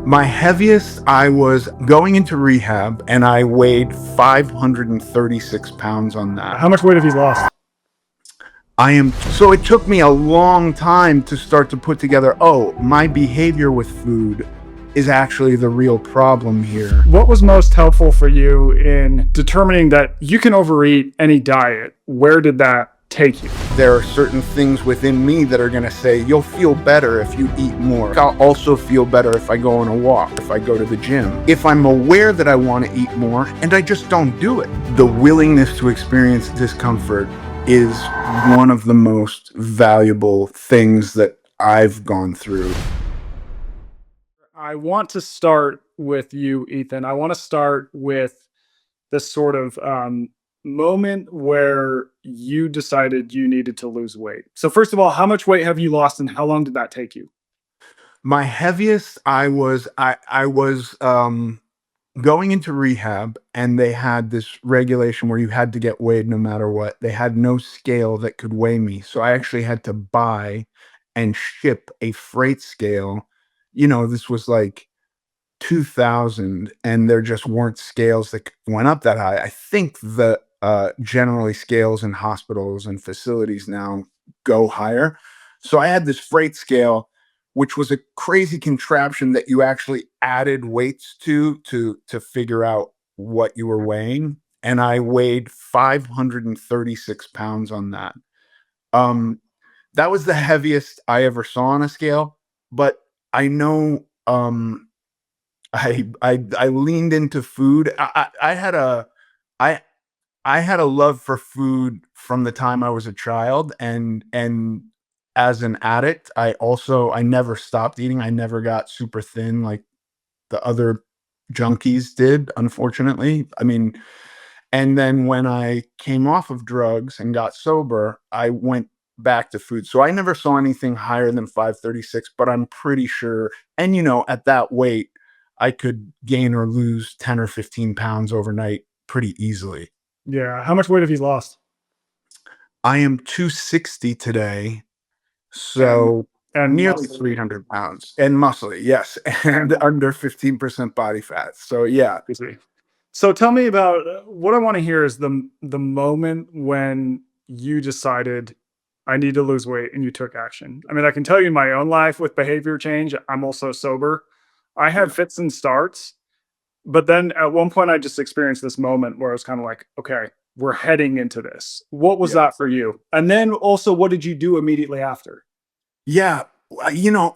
My heaviest, I was going into rehab and I weighed 536 pounds on that. How much weight have you lost? So it took me a long time to start to put together, oh, my behavior with food is actually the real problem here. What was most helpful for you in determining that you can overeat any diet? Where did that take you? There are certain things within me that are going to say, you'll feel better if you eat more. I'll also feel better if I go on a walk, if I go to the gym. If I'm aware that I want to eat more and I just don't do it. The willingness to experience discomfort is one of the most valuable things that I've gone through. I want to start with you, Ethan. I want to start with this sort of moment where you decided you needed to lose weight. So, first of all, how much weight have you lost and how long did that take you? My heaviest, I was going into rehab and they had this regulation where you had to get weighed no matter what. They had no scale that could weigh me. So I actually had to buy and ship a freight scale. This was like 2000 and there just weren't scales that went up that high. I think the generally scales in hospitals and facilities now go higher. So I had this freight scale, which was a crazy contraption that you actually added weights to figure out what you were weighing. And I weighed 536 pounds on that. Um, that was the heaviest I ever saw on a scale, but I know I leaned into food. I I had a love for food from the time I was a child, and as an addict, I never stopped eating. I never got super thin like the other junkies did, unfortunately. I mean, and then when I came off of drugs and got sober, I went back to food. So I never saw anything higher than 536, but I'm pretty sure, and at that weight, I could gain or lose 10 or 15 pounds overnight pretty easily. Yeah. How much weight have you lost? I am 260 today, And so and nearly muscle. 300 pounds and muscly, yes, and under 15% body fat. So yeah. Excuse me. So tell me about what I want to hear is the moment when you decided I need to lose weight and you took action. I mean, I can tell you in my own life with behavior change, I'm also sober. I Yeah. had fits and starts, but then at one point I just experienced this moment where I was kind of like, okay, we're heading into this. What was Yeah. that for you? And then also, what did you do immediately after? Yeah,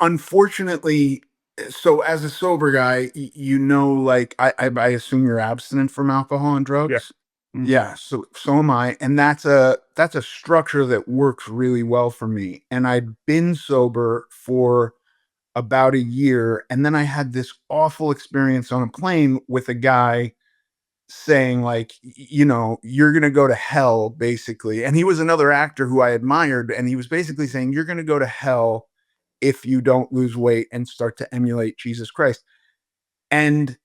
unfortunately, so as a sober guy, like I assume you're abstinent from alcohol and Yeah. drugs. Mm. Yeah, so am I, and that's a structure that works really well for me. And I'd been sober for about a year, and then I had this awful experience on a plane with a guy saying like, you're gonna go to hell, basically. And he was another actor who I admired, and he was basically saying, you're gonna go to hell if you don't lose weight and start to emulate Jesus Christ. And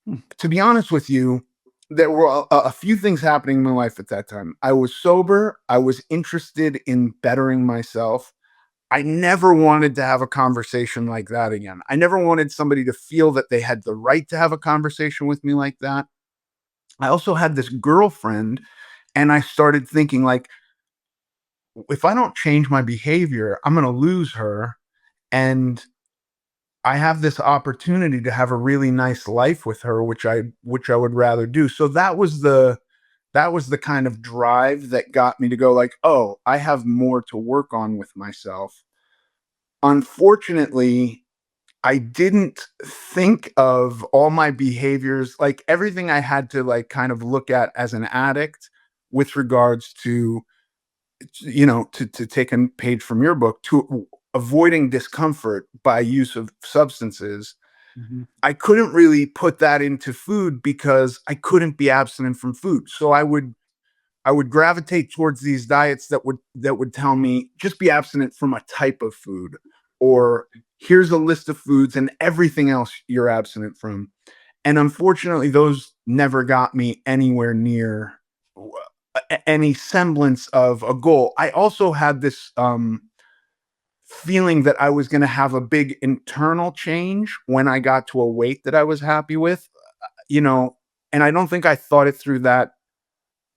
Mm. to be honest with you, there were a few things happening in my life at that time. I was sober. I was interested in bettering myself. I never wanted to have a conversation like that again. I never wanted somebody to feel that they had the right to have a conversation with me like that. I also had this girlfriend, and I started thinking, like, if I don't change my behavior, I'm going to lose her. And I have this opportunity to have a really nice life with her, which I would rather do. So that was the kind of drive that got me to go like, "Oh, I have more to work on with myself." Unfortunately, I didn't think of all my behaviors, like everything I had to like kind of look at as an addict with regards to to take a page from your book, to avoiding discomfort by use of substances. Mhm. I couldn't really put that into food because I couldn't be abstinent from food. So I would gravitate towards these diets that would tell me just be abstinent from a type of food, or here's a list of foods and everything else you're abstinent from. And unfortunately, those never got me anywhere near any semblance of a goal. I also had this feeling that I was gonna have a big internal change when I got to a weight that I was happy with, you know, and I don't think I thought it through that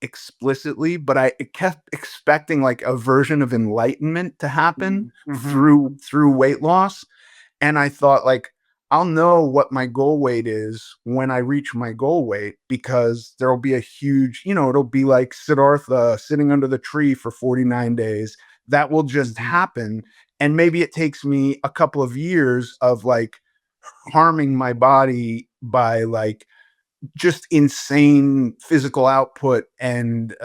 explicitly, but I kept expecting like a version of enlightenment to happen Mhm, mhm. through weight loss, and I thought like I'll know what my goal weight is when I reach my goal weight because there'll be a huge, it'll be like Siddhartha sitting under the tree for 49 days. That will just Mhm. happen. And maybe it takes me a couple of years of like harming my body by like just insane physical output and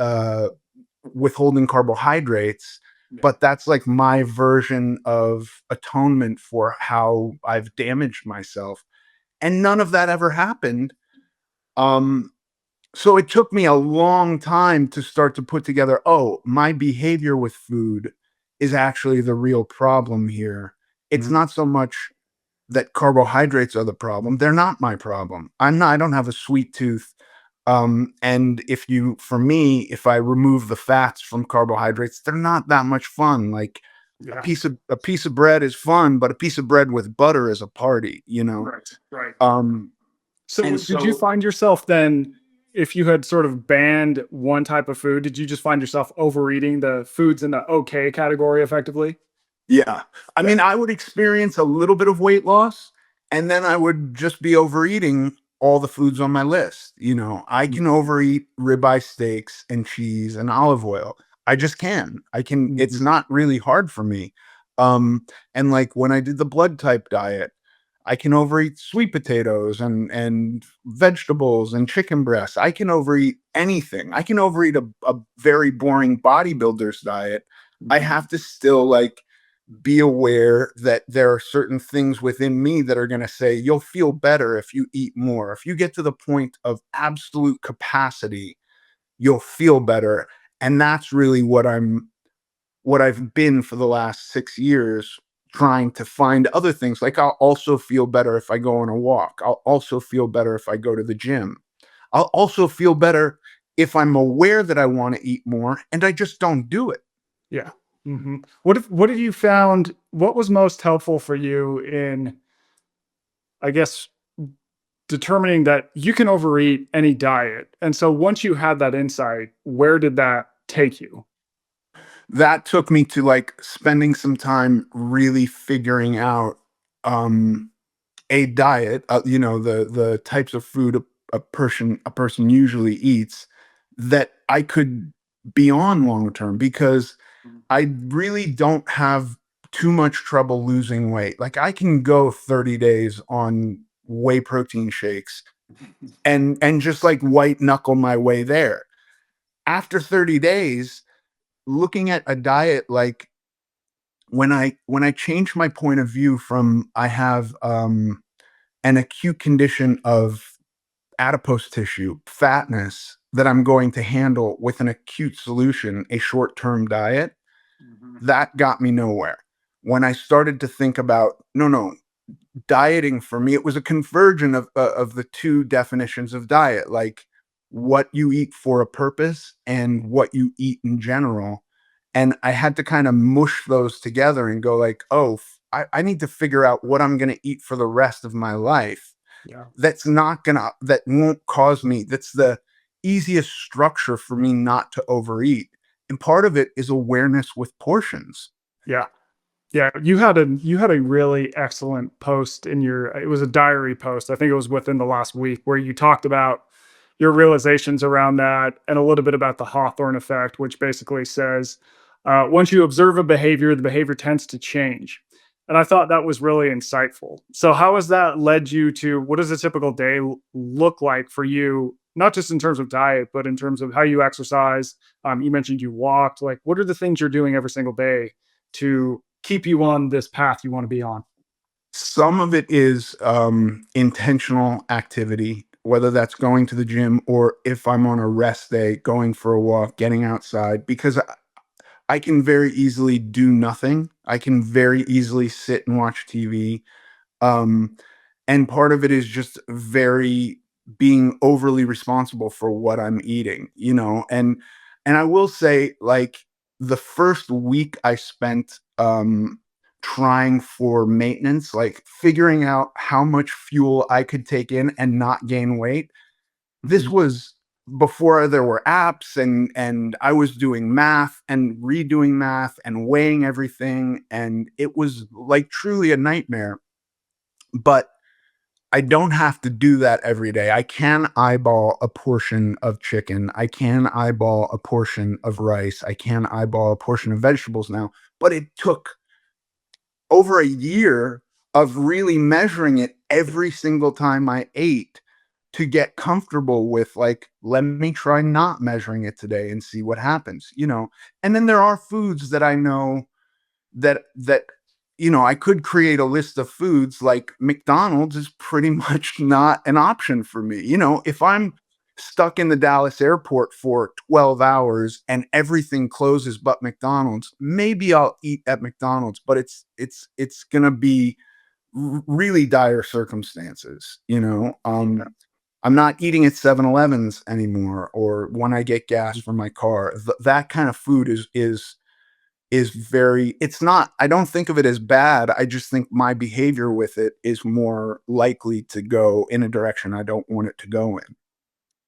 withholding carbohydrates. Yeah. But that's like my version of atonement for how I've damaged myself. And none of that ever happened. Um, so it took me a long time to start to put together, oh, my behavior with food is actually the real problem here. It's Mhm. not so much that carbohydrates are the problem. They're not my problem. I don't have a sweet tooth. And for me, if I remove the fats from carbohydrates, they're not that much fun. Like Yeah. a piece of bread is fun, but a piece of bread with butter is a party. Right, right. Um, So and did you so find yourself then, if you had sort of banned one type of food, did you just find yourself overeating the foods in the okay category effectively? Yeah. I Yeah. mean, I would experience a little bit of weight loss and then I would just be overeating all the foods on my list. I Mm, can overeat ribeye steaks and cheese and olive oil. I just can. It's mhm, not really hard for me. Um, and like when I did the blood type diet, I can overeat sweet potatoes and vegetables and chicken breasts. I can overeat anything. I can overeat a very boring bodybuilder's diet. I mhm. have to still like be aware that there are certain things within me that are going to say you'll feel better if you eat more. If you get to the point of absolute capacity, you'll feel better. And that's really what I've been for the last 6 years trying to find other things. Like I'll also feel better if I go on a walk. I'll also feel better if I go to the gym. I'll also feel better if I'm aware that I want to eat more and I just don't do it. Yeah. What have you found, what was most helpful for you in, I guess, determining that you can overeat any diet? And so once you had that insight, where did that take you? That took me to like spending some time really figuring out um a diet, the types of food a person usually eats that I could be on long term because I really don't have too much trouble losing weight. Like I can go 30 days on whey protein shakes and just like white knuckle my way there. After 30 days, looking at a diet like when I changed my point of view from I have an acute condition of adipose tissue, fatness that I'm going to handle with an acute solution, a short-term diet, Mhm. that got me nowhere. When I started to think about, no, no, dieting for me, it was a conversion of the two definitions of diet, like what you eat for a purpose and what you eat in general. And I had to kind of mush those together and go like, oh, I need to figure out what I'm going to eat for the rest of my life. Yeah. That won't cause me. That's the easiest structure for me not to overeat. And part of it is awareness with portions. Yeah. Yeah, you had a really excellent post in your, it was a diary post. I think it was within the last week where you talked about your realizations around that and a little bit about the Hawthorne effect, which basically says once you observe a behavior, the behavior tends to change. And I thought that was really insightful. So, how has that led you to, what does a typical day look like for you, not just in terms of diet, but in terms of how you exercise? You mentioned you walked. Like, what are the things you're doing every single day to keep you on this path you want to be on? Some of it is intentional activity, whether that's going to the gym or if I'm on a rest day, going for a walk, getting outside, because I can very easily do nothing. I can very easily sit and watch TV. Um, and part of it is just very being overly responsible for what I'm eating. And I will say, like, the first week I spent trying for maintenance, like figuring out how much fuel I could take in and not gain weight. This Mhm. was before there were apps, and I was doing math and redoing math and weighing everything, and it was like truly a nightmare. But I don't have to do that every day. I can eyeball a portion of chicken. I can eyeball a portion of rice. I can eyeball a portion of vegetables now, but it took over a year of really measuring it every single time I ate to get comfortable with, like, let me try not measuring it today and see what happens, you know? And then there are foods that I know that I could create a list of foods. Like McDonald's is pretty much not an option for me. If I'm stuck in the Dallas airport for 12 hours and everything closes but McDonald's, maybe I'll eat at McDonald's, but it's going to be really dire circumstances. Yeah. I'm not eating at 7-Elevens anymore, or when I get gas for my car. That kind of food is very, it's not, I don't think of it as bad. I just think my behavior with it is more likely to go in a direction I don't want it to go in.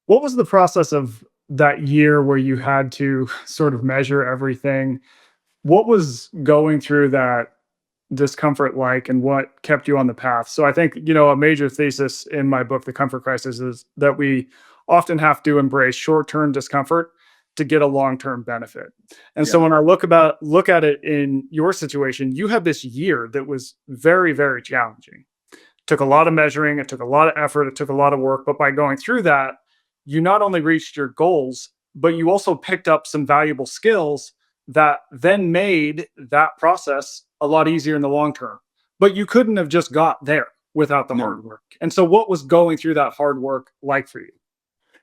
What was the process of that year where you had to sort of measure everything? What was going through that discomfort like, and what kept you on the path? So I think, a major thesis in my book, The Comfort Crisis, is that we often have to embrace short-term discomfort to get a long-term benefit. And so Yeah. when I look at it in your situation, you had this year that was very, very challenging. Took a lot of measuring, it took a lot of effort, it took a lot of work, but by going through that, you not only reached your goals, but you also picked up some valuable skills that then made that process a lot easier in the long term. But you couldn't have just got there without the No. hard work. And so what was going through that hard work like for you?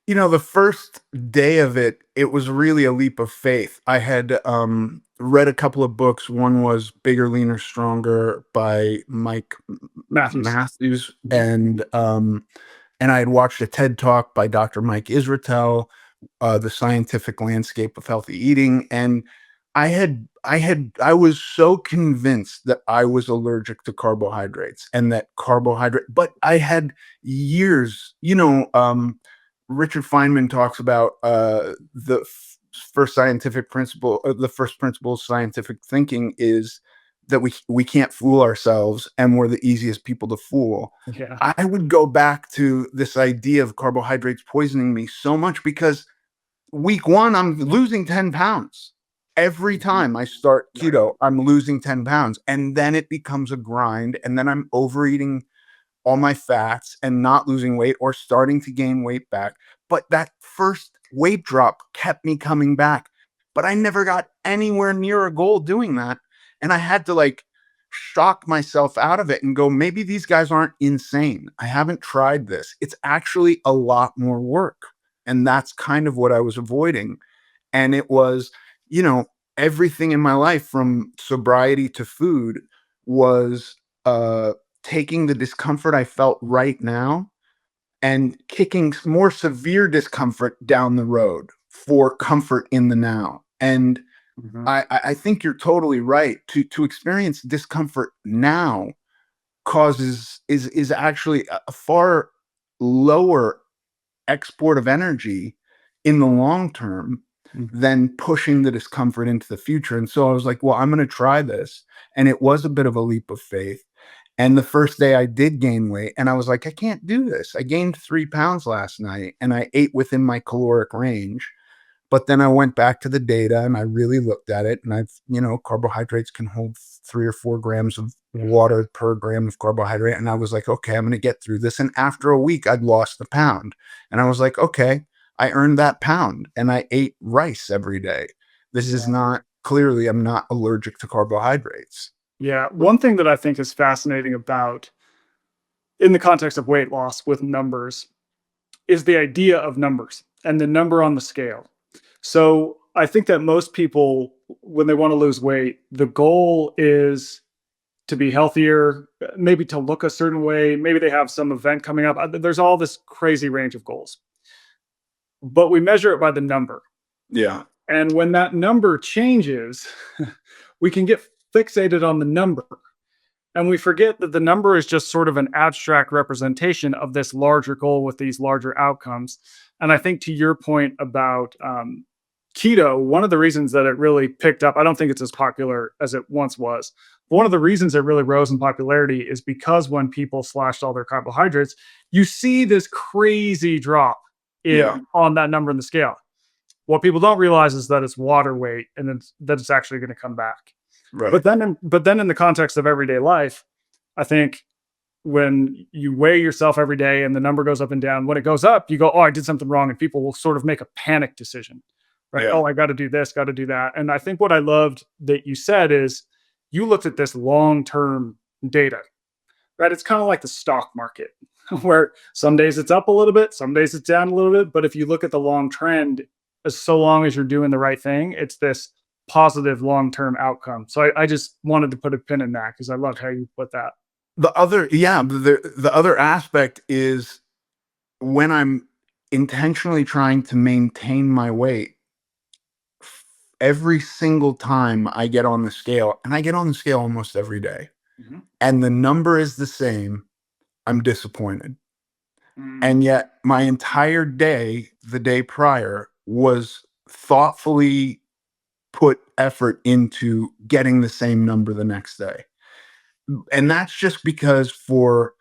The first day of it, it was really a leap of faith. I had read a couple of books. One was Bigger, Leaner, Stronger by Mike Matthews. Matthews, Mhm. and I had watched a TED Talk by Dr. Mike Israetel, The Scientific Landscape of Healthy Eating. And I was so convinced that I was allergic to carbohydrates, and that carbohydrate, but I had years, Richard Feynman talks about the first principle of scientific thinking is that we can't fool ourselves, and we're the easiest people to fool. Yeah. I would go back to this idea of carbohydrates poisoning me so much because week one, I'm losing 10 pounds. Every Mhm. time I start Right. keto, I'm losing 10 pounds. And then it becomes a grind. And then I'm overeating all my fats and not losing weight or starting to gain weight back. But that first weight drop kept me coming back. But I never got anywhere near a goal doing that. And I had to, like, shock myself out of it and go, maybe these guys aren't insane. I haven't tried this. It's actually a lot more work. And that's kind of what I was avoiding. And it was, you know, everything in my life from sobriety to food was uh taking the discomfort I felt right now and kicking more severe discomfort down the road for comfort in the now. And Mhm. I think you're totally right. To experience discomfort now is actually a far lower export of energy in the long term Mhm. than pushing the discomfort into the future. And so I was like, well, I'm going to try this. And it was a bit of a leap of faith. And the first day I did gain weight, and I was like, I can't do this. I gained 3 pounds last night and I ate within my caloric range. But then I went back to the data and I really looked at it, and carbohydrates can hold 3 or 4 grams of water per gram of carbohydrate. And I was like, okay, I'm going to get through this. And after a week, I'd lost a pound. And I was like, okay, I earned that pound, and I ate rice every day. This is Yeah. not, clearly, I'm not allergic to carbohydrates. Yeah. One thing that I think is fascinating about in the context of weight loss with numbers is the idea of numbers and the number on the scale. So I think that most people, when they want to lose weight, the goal is to be healthier, maybe to look a certain way. Maybe they have some event coming up. There's all this crazy range of goals, but we measure it by the number. Yeah. And when that number changes, we can get fixated on the number. And we forget that the number is just sort of an abstract representation of this larger goal with these larger outcomes. And I think to your point about keto, one of the reasons that it really picked up, I don't think it's as popular as it once was. But one of the reasons it really rose in popularity is because when people slashed all their carbohydrates, you see this crazy drop Yeah. in on that number in the scale. What people don't realize is that it's water weight and that it's actually going to come back. Right. But then in the context of everyday life, I think when you weigh yourself every day and the number goes up and down, when it goes up, you go, "Oh, I did something wrong," and people will sort of make a panic decision, right? Yeah. "Oh, I got to do this, got to do that." And I think what I loved that you said is you looked at this long term data, right? It's kind of like the stock market, where some days it's up a little bit, some days it's down a little bit. But if you look at the long trend, as so long as you're doing the right thing, it's this positive long term outcome. So I just wanted to put a pin in that because I love how you put that. The other aspect is when I'm intentionally trying to maintain my weight, every single time I get on the scale, and I get on the scale almost every day, Mhm. and the number is the same, I'm disappointed. Mm. And yet my entire day, the day prior, was thoughtfully put effort into getting the same number the next day. And that's just because for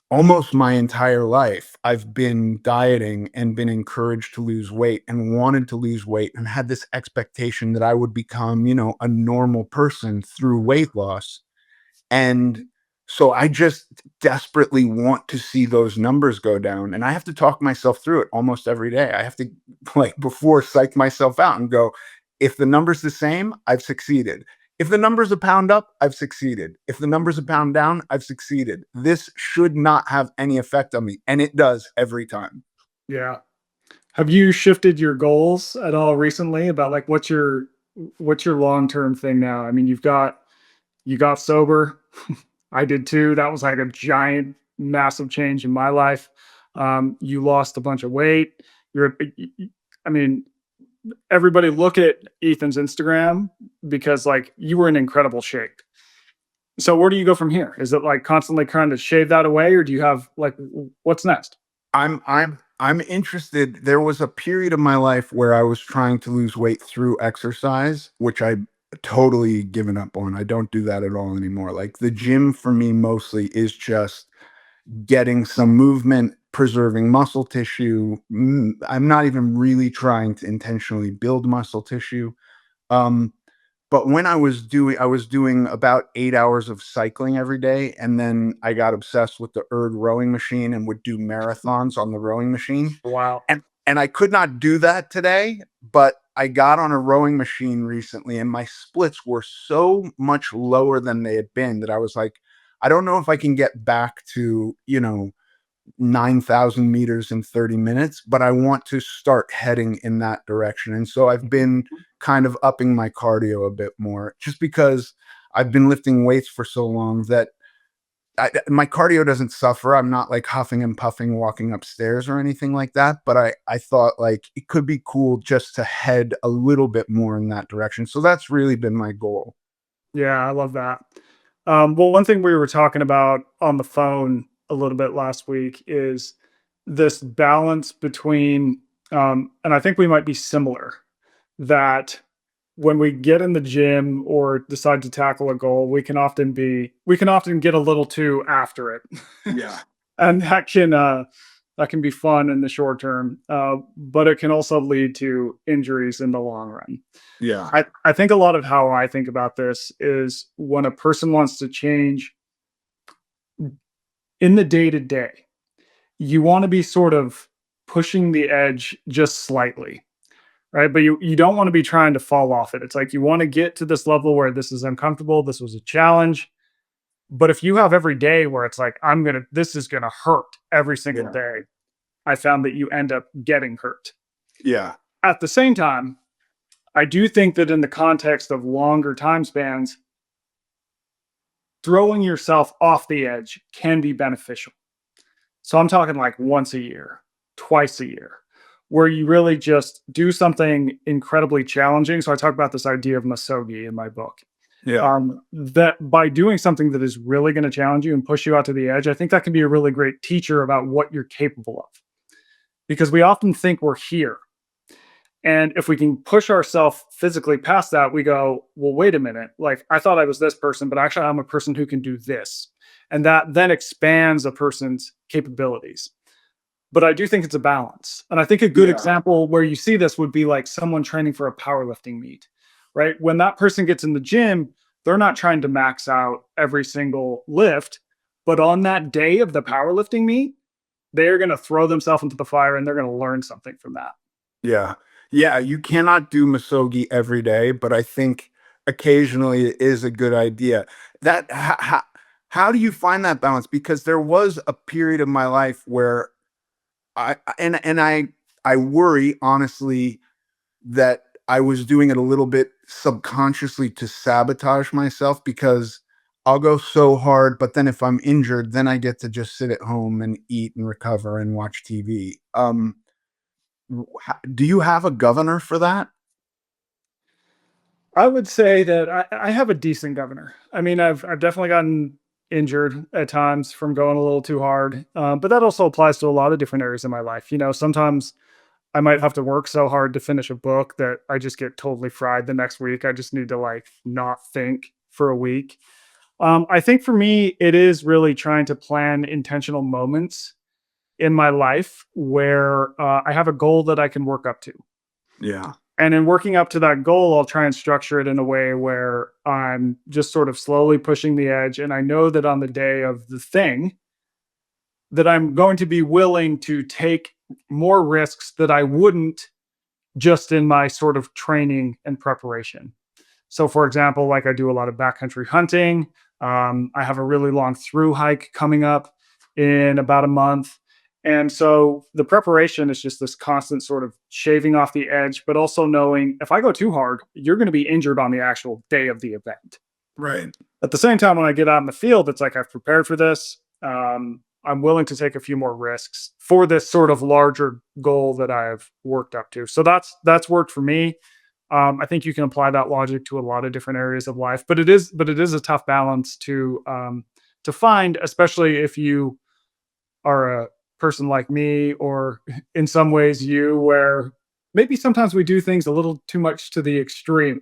almost my entire life, I've been dieting and been encouraged to lose weight and wanted to lose weight and had this expectation that I would become, a normal person through weight loss. And so I just desperately want to see those numbers go down. And I have to talk myself through it almost every day. I have to, like, before, psych myself out and go, if the number's the same, I've succeeded. If the number's a pound up, I've succeeded. If the number's a pound down, I've succeeded. This should not have any effect on me. And it does every time. Yeah. Have you shifted your goals at all recently about like what's your long term thing now? I mean, you got sober. I did too. That was like a giant, massive change in my life. You lost a bunch of weight. You're, I mean, everybody look at Ethan's Instagram because like you were in incredible shape. So where do you go from here? Is it like constantly trying to shave that away, or do you have like what's next? I'm interested. There was a period of my life where I was trying to lose weight through exercise, which I totally given up on. I don't do that at all anymore. Like the gym for me mostly is just getting some movement, preserving muscle tissue. I'm not even really trying to intentionally build muscle tissue. Um, but when I was doing about 8 hours of cycling every day, and then I got obsessed with the rowing machine and would do marathons on the rowing machine. Wow. And I could not do that today, but I got on a rowing machine recently and my splits were so much lower than they had been that I was like, I don't know if I can get back to, 9,000 meters in 30 minutes, but I want to start heading in that direction. And so I've been kind of upping my cardio a bit more just because I've been lifting weights for so long that my cardio doesn't suffer. I'm not like huffing and puffing walking upstairs or anything like that. But I thought like it could be cool just to head a little bit more in that direction. So that's really been my goal. Yeah, I love that. Well, one thing we were talking about on the phone a little bit last week is this balance between, and I think we might be similar, that when we get in the gym or decide to tackle a goal, we can often get a little too after it, Yeah. and that can be fun in the short term, but it can also lead to injuries in the long run. Yeah. I think a lot of how I think about this is when a person wants to change in the day to day, you want to be sort of pushing the edge just slightly, right? But you don't want to be trying to fall off it. It's like you want to get to this level where this is uncomfortable, this was a challenge. But if you have every day where it's like this is gonna hurt every single Yeah. day, I found that you end up getting hurt. Yeah. At the same time, I do think that in the context of longer time spans, throwing yourself off the edge can be beneficial. So I'm talking like once a year, twice a year, where you really just do something incredibly challenging. So I talk about this idea of masogi in my book. Yeah. That by doing something that is really going to challenge you and push you out to the edge, I think that can be a really great teacher about what you're capable of. Because we often think we're here. And if we can push ourselves physically past that, we go, well, wait a minute. Like, I thought I was this person, but actually, I'm a person who can do this. And that then expands a person's capabilities. But I do think it's a balance. And I think a good Yeah. example where you see this would be like someone training for a powerlifting meet, right? When that person gets in the gym, they're not trying to max out every single lift, but on that day of the powerlifting meet, they're going to throw themselves into the fire and they're going to learn something from that. Yeah. Yeah, you cannot do misogi every day, but I think occasionally it is a good idea. That how do you find that balance? Because there was a period of my life where I worry honestly that I was doing it a little bit subconsciously to sabotage myself because I'll go so hard, but then if I'm injured, then I get to just sit at home and eat and recover and watch TV. Do you have a governor for that? I would say that I have a decent governor. I mean, I've definitely gotten injured at times from going a little too hard, but that also applies to a lot of different areas in my life. Sometimes I might have to work so hard to finish a book that I just get totally fried the next week. I just need to like not think for a week. I think for me, it is really trying to plan intentional moments in my life where I have a goal that I can work up to. Yeah. And in working up to that goal, I'll try and structure it in a way where I'm just sort of slowly pushing the edge. And I know that on the day of the thing, that I'm going to be willing to take more risks that I wouldn't just in my sort of training and preparation. So, for example, like I do a lot of backcountry hunting. I have a really long through hike coming up in about a month. And so the preparation is just this constant sort of shaving off the edge, but also knowing if I go too hard, you're going to be injured on the actual day of the event. Right. At the same time, when I get out in the field, it's like I've prepared for this. I'm willing to take a few more risks for this sort of larger goal that I've worked up to. So that's worked for me. I think you can apply that logic to a lot of different areas of life, but it is a tough balance to find, especially if you are a person like me, or in some ways you, where maybe sometimes we do things a little too much to the extreme.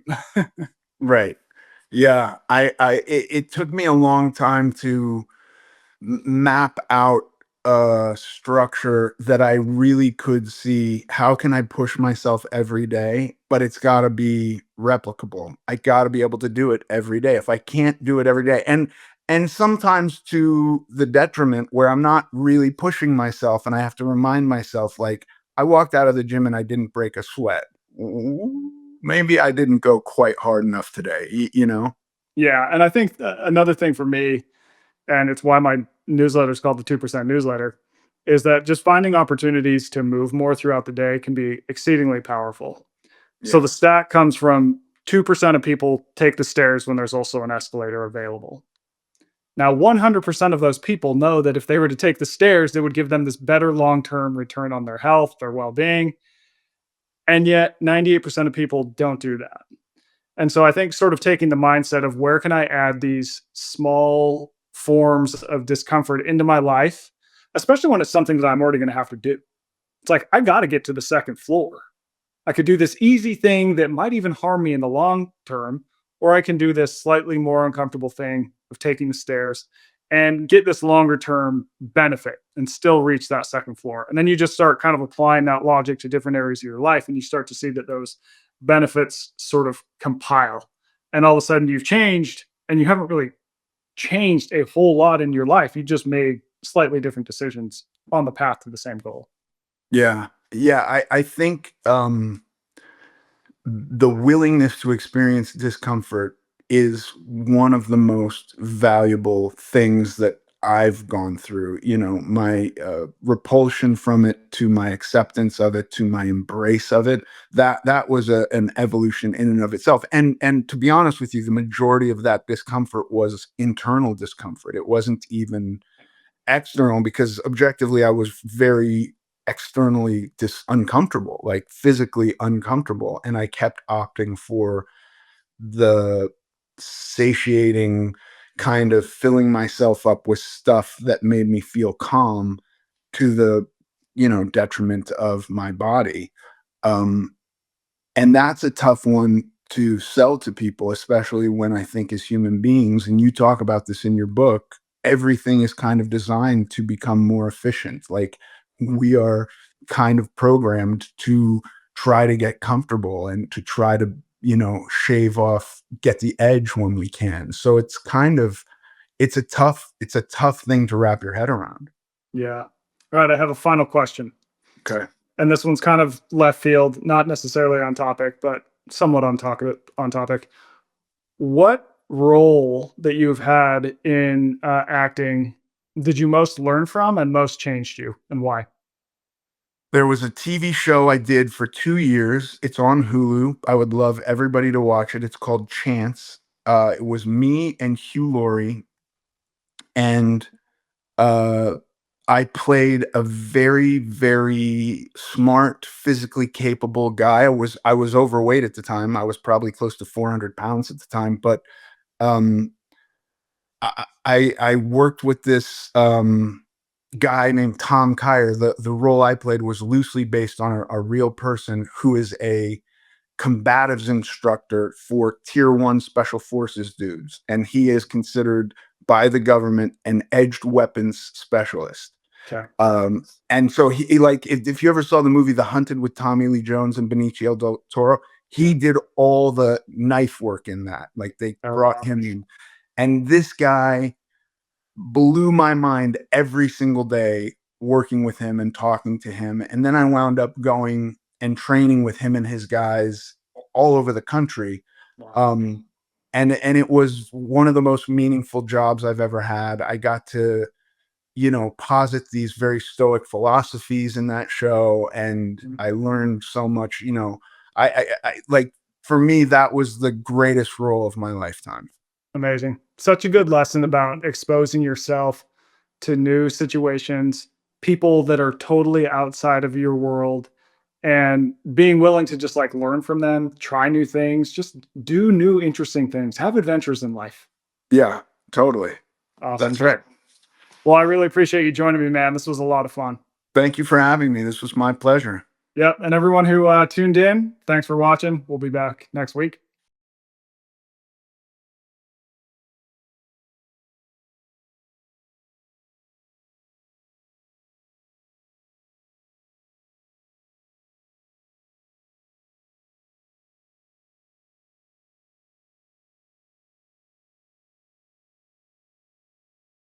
Right. Yeah. It took me a long time to map out a structure that I really could see how can I push myself every day, but it's got to be replicable. I got to be able to do it every day. If I can't do it every day, and sometimes to the detriment where I'm not really pushing myself and I have to remind myself like I walked out of the gym and I didn't break a sweat. Maybe I didn't go quite hard enough today, Yeah, and I think another thing for me, and it's why my newsletter is called the 2% newsletter, is that just finding opportunities to move more throughout the day can be exceedingly powerful. So Yeah. the stat comes from 2% of people take the stairs when there's also an escalator available. Now, 100% of those people know that if they were to take the stairs, it would give them this better long term return on their health, their well being. And yet, 98% of people don't do that. And so I think sort of taking the mindset of where can I add these small forms of discomfort into my life, especially when it's something that I'm already going to have to do. It's like, I got to get to the second floor. I could do this easy thing that might even harm me in the long term, or I can do this slightly more uncomfortable thing of taking the stairs and get this longer term benefit and still reach that second floor. And then you just start kind of applying that logic to different areas of your life, and you start to see that those benefits sort of compile. And all of a sudden you've changed, and you haven't really changed a whole lot in your life. You just made slightly different decisions on the path to the same goal. Yeah. Yeah. I think the willingness to experience discomfort is one of the most valuable things that I've gone through. My repulsion from it to my acceptance of it to my embrace of it. That was an evolution in and of itself. And to be honest with you, the majority of that discomfort was internal discomfort. It wasn't even external because objectively I was very externally uncomfortable, like physically uncomfortable, and I kept opting for the satiating kind of filling myself up with stuff that made me feel calm to the, detriment of my body. Um, and that's a tough one to sell to people, especially when I think as human beings, and you talk about this in your book, everything is kind of designed to become more efficient. Like we are kind of programmed to try to get comfortable and to try to, shave off, get the edge when we can. So it's a tough thing to wrap your head around. Yeah. All right. I have a final question. Okay. And this one's kind of left field, not necessarily on topic, but somewhat on topic. What role that you've had in acting did you most learn from and most changed you, and why? There was a TV show I did for 2 years. It's on Hulu. I would love everybody to watch it. It's called Chance. It was me and Hugh Laurie, and, uh, I played a very, very smart, physically capable guy. I was overweight at the time. I was probably close to 400 pounds at the time, but, um, I worked with this, guy named Tom Kyer. The role I played was loosely based on a real person who is a combatives instructor for tier one special forces dudes. And he is considered by the government an edged weapons specialist. Okay. And so like, if you ever saw the movie The Hunted with Tommy Lee Jones and Benicio del Toro, he did all the knife work in that. Like they Oh, brought wow. him in. And this guy blew my mind every single day working with him and talking to him. And then I wound up going and training with him and his guys all over the country. Wow. Um, and it was one of the most meaningful jobs I've ever had. I got to, posit these very stoic philosophies in that show, and Mhm. I learned so much. I like, for me that was the greatest role of my lifetime. Amazing. Such a good lesson about exposing yourself to new situations, people that are totally outside of your world, and being willing to just like learn from them, try new things, just do new interesting things, have adventures in life. Yeah, totally. Awesome. That's right. Well, I really appreciate you joining me, man. This was a lot of fun. Thank you for having me. This was my pleasure. Yep. And everyone who tuned in, thanks for watching. We'll be back next week.